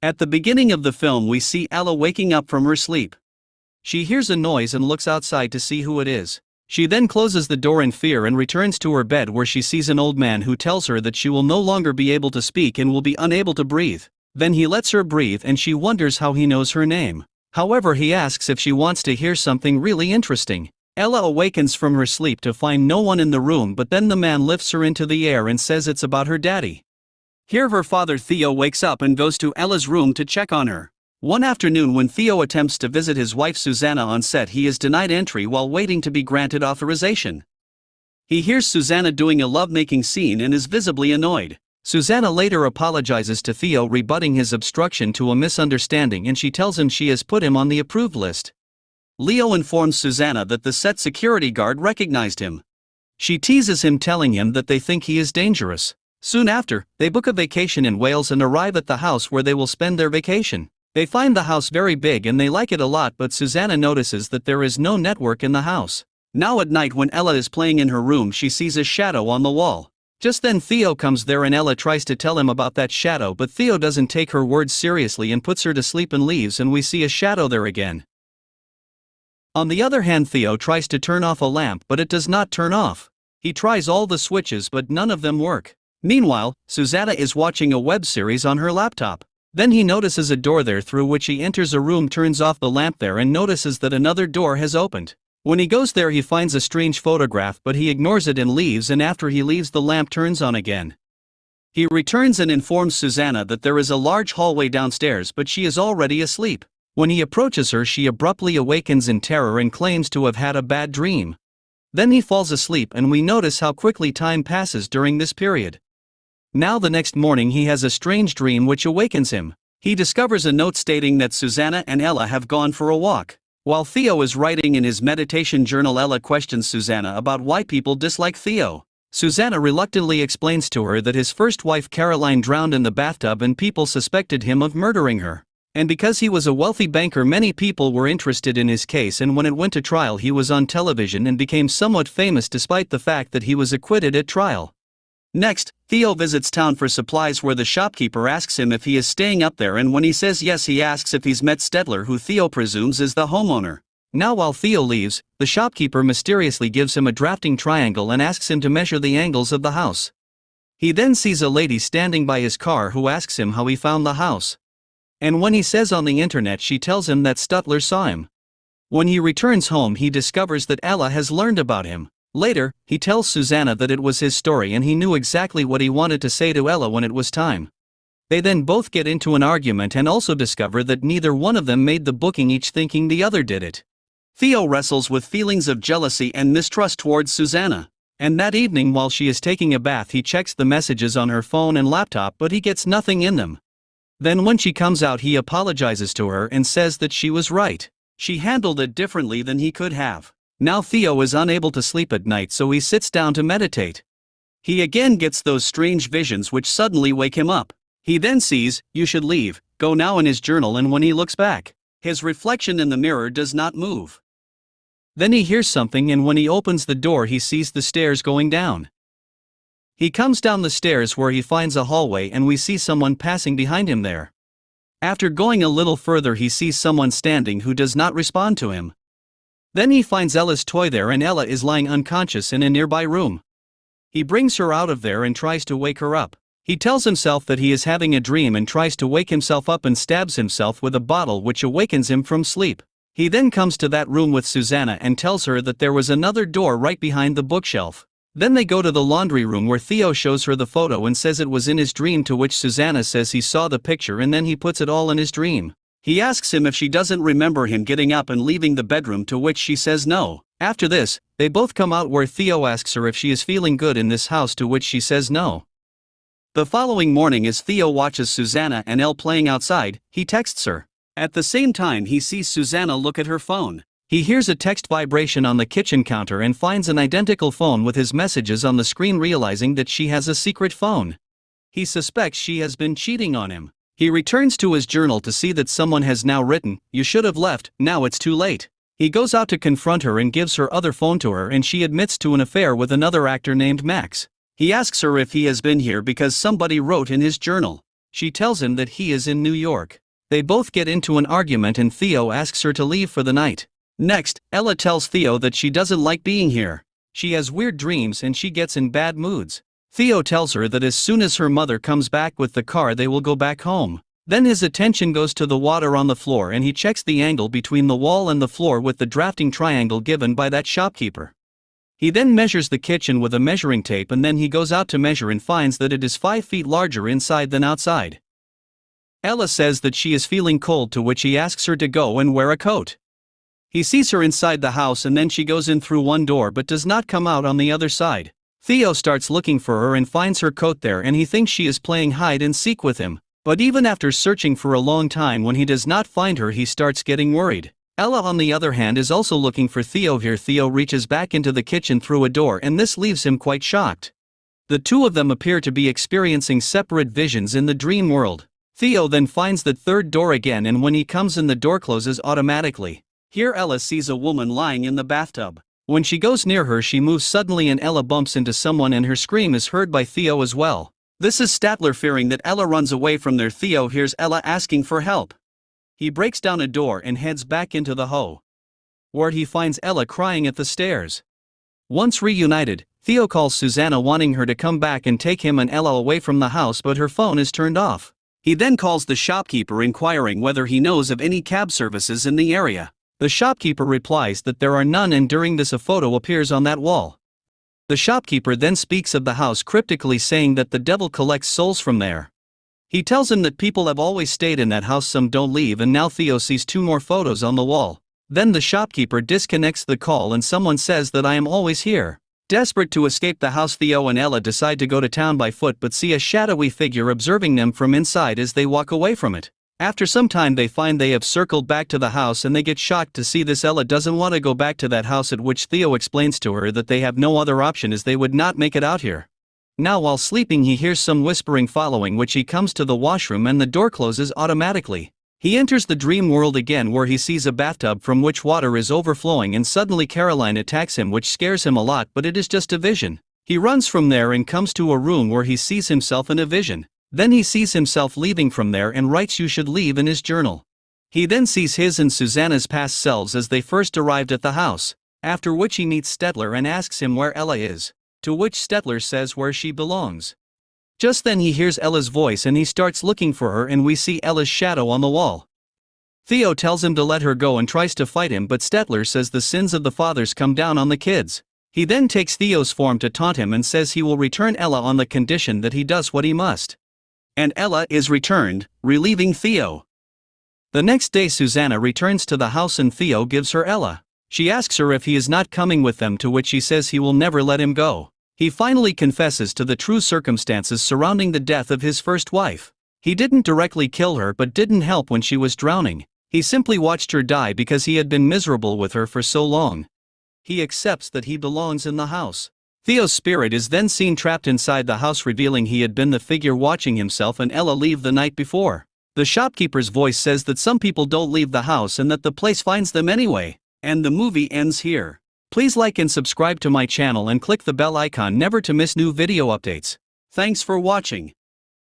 At the beginning of the film we see Ella waking up from her sleep. She hears a noise and looks outside to see who it is. She then closes the door in fear and returns to her bed where she sees an old man who tells her that she will no longer be able to speak and will be unable to breathe. Then he lets her breathe and she wonders how he knows her name. However, he asks if she wants to hear something really interesting. Ella awakens from her sleep to find no one in the room, but then the man lifts her into the air and says it's about her daddy. Here her father Theo wakes up and goes to Ella's room to check on her. One afternoon when Theo attempts to visit his wife Susanna on set, he is denied entry while waiting to be granted authorization. He hears Susanna doing a lovemaking scene and is visibly annoyed. Susanna later apologizes to Theo, rebutting his obstruction to a misunderstanding, and she tells him she has put him on the approved list. Leo informs Susanna that the set security guard recognized him. She teases him, telling him that they think he is dangerous. Soon after, they book a vacation in Wales and arrive at the house where they will spend their vacation. They find the house very big and they like it a lot, but Susanna notices that there is no network in the house. Now at night when Ella is playing in her room, she sees a shadow on the wall. Just then Theo comes there and Ella tries to tell him about that shadow, but Theo doesn't take her words seriously and puts her to sleep and leaves, and we see a shadow there again. On the other hand, Theo tries to turn off a lamp but it does not turn off. He tries all the switches but none of them work. Meanwhile, Susanna is watching a web series on her laptop. Then he notices a door there through which he enters a room, turns off the lamp there and notices that another door has opened. When he goes there he finds a strange photograph, but he ignores it and leaves, and after he leaves the lamp turns on again. He returns and informs Susanna that there is a large hallway downstairs, but she is already asleep. When he approaches her she abruptly awakens in terror and claims to have had a bad dream. Then he falls asleep and we notice how quickly time passes during this period. Now the next morning he has a strange dream which awakens him. He discovers a note stating that Susanna and Ella have gone for a walk. While Theo is writing in his meditation journal, Ella questions Susanna about why people dislike Theo. Susanna reluctantly explains to her that his first wife Caroline drowned in the bathtub and people suspected him of murdering her. And because he was a wealthy banker, many people were interested in his case, and when it went to trial he was on television and became somewhat famous despite the fact that he was acquitted at trial. Next, Theo visits town for supplies where the shopkeeper asks him if he is staying up there, and when he says yes he asks if he's met Stedler, who Theo presumes is the homeowner. Now while Theo leaves, the shopkeeper mysteriously gives him a drafting triangle and asks him to measure the angles of the house. He then sees a lady standing by his car who asks him how he found the house. And when he says on the internet, she tells him that Stutler saw him. When he returns home he discovers that Ella has learned about him. Later, he tells Susanna that it was his story and he knew exactly what he wanted to say to Ella when it was time. They then both get into an argument and also discover that neither one of them made the booking, each thinking the other did it. Theo wrestles with feelings of jealousy and mistrust towards Susanna. And that evening while she is taking a bath he checks the messages on her phone and laptop, but he gets nothing in them. Then when she comes out he apologizes to her and says that she was right. She handled it differently than he could have. Now Theo is unable to sleep at night, so he sits down to meditate. He again gets those strange visions which suddenly wake him up. He then sees, "You should leave, go now" in his journal, and when he looks back, his reflection in the mirror does not move. Then he hears something, and when he opens the door he sees the stairs going down. He comes down the stairs where he finds a hallway and we see someone passing behind him there. After going a little further he sees someone standing who does not respond to him. Then he finds Ella's toy there and Ella is lying unconscious in a nearby room. He brings her out of there and tries to wake her up. He tells himself that he is having a dream and tries to wake himself up and stabs himself with a bottle, which awakens him from sleep. He then comes to that room with Susanna and tells her that there was another door right behind the bookshelf. Then they go to the laundry room where Theo shows her the photo and says it was in his dream, to which Susanna says he saw the picture and then he puts it all in his dream. He asks him if she doesn't remember him getting up and leaving the bedroom, to which she says no. After this, they both come out where Theo asks her if she is feeling good in this house, to which she says no. The following morning as Theo watches Susanna and Elle playing outside, he texts her. At the same time he sees Susanna look at her phone. He hears a text vibration on the kitchen counter and finds an identical phone with his messages on the screen, realizing that she has a secret phone. He suspects she has been cheating on him. He returns to his journal to see that someone has now written, "You should have left, now it's too late." He goes out to confront her and gives her other phone to her, and she admits to an affair with another actor named Max. He asks her if he has been here because somebody wrote in his journal. She tells him that he is in New York. They both get into an argument and Theo asks her to leave for the night. Next, Ella tells Theo that she doesn't like being here. She has weird dreams and she gets in bad moods. Theo tells her that as soon as her mother comes back with the car they will go back home. Then his attention goes to the water on the floor and he checks the angle between the wall and the floor with the drafting triangle given by that shopkeeper. He then measures the kitchen with a measuring tape and then he goes out to measure and finds that it is 5 feet larger inside than outside. Ella says that she is feeling cold, to which he asks her to go and wear a coat. He sees her inside the house and then she goes in through one door but does not come out on the other side. Theo starts looking for her and finds her coat there and he thinks she is playing hide and seek with him. But even after searching for a long time, when he does not find her he starts getting worried. Ella on the other hand is also looking for Theo here. Theo reaches back into the kitchen through a door and this leaves him quite shocked. The two of them appear to be experiencing separate visions in the dream world. Theo then finds the third door again and when he comes in the door closes automatically. Here Ella sees a woman lying in the bathtub. When she goes near her she moves suddenly and Ella bumps into someone and her scream is heard by Theo as well. This is Statler. Fearing that Ella runs away from there, Theo hears Ella asking for help. He breaks down a door and heads back into the hole, where he finds Ella crying at the stairs. Once reunited, Theo calls Susanna wanting her to come back and take him and Ella away from the house, but her phone is turned off. He then calls the shopkeeper inquiring whether he knows of any cab services in the area. The shopkeeper replies that there are none and during this a photo appears on that wall. The shopkeeper then speaks of the house cryptically, saying that the devil collects souls from there. He tells him that people have always stayed in that house, some don't leave, and now Theo sees 2 more photos on the wall. Then the shopkeeper disconnects the call and someone says that I am always here. Desperate to escape the house, Theo and Ella decide to go to town by foot but see a shadowy figure observing them from inside as they walk away from it. After some time they find they have circled back to the house and they get shocked to see this. Ella doesn't want to go back to that house, at which Theo explains to her that they have no other option as they would not make it out here. Now while sleeping he hears some whispering following which he comes to the washroom and the door closes automatically. He enters the dream world again where he sees a bathtub from which water is overflowing and suddenly Caroline attacks him, which scares him a lot, but it is just a vision. He runs from there and comes to a room where he sees himself in a vision. Then he sees himself leaving from there and writes "you should leave" in his journal. He then sees his and Susanna's past selves as they first arrived at the house, after which he meets Stetler and asks him where Ella is, to which Stetler says where she belongs. Just then he hears Ella's voice and he starts looking for her and we see Ella's shadow on the wall. Theo tells him to let her go and tries to fight him, but Stetler says the sins of the fathers come down on the kids. He then takes Theo's form to taunt him and says he will return Ella on the condition that he does what he must. And Ella is returned, relieving Theo. The next day Susanna returns to the house and Theo gives her Ella. She asks her if he is not coming with them, to which he says he will never let him go. He finally confesses to the true circumstances surrounding the death of his first wife. He didn't directly kill her but didn't help when she was drowning. He simply watched her die because he had been miserable with her for so long. He accepts that he belongs in the house. Theo's spirit is then seen trapped inside the house, revealing he had been the figure watching himself and Ella leave the night before. The shopkeeper's voice says that some people don't leave the house and that the place finds them anyway. And the movie ends here. Please like and subscribe to my channel and click the bell icon never to miss new video updates. Thanks for watching.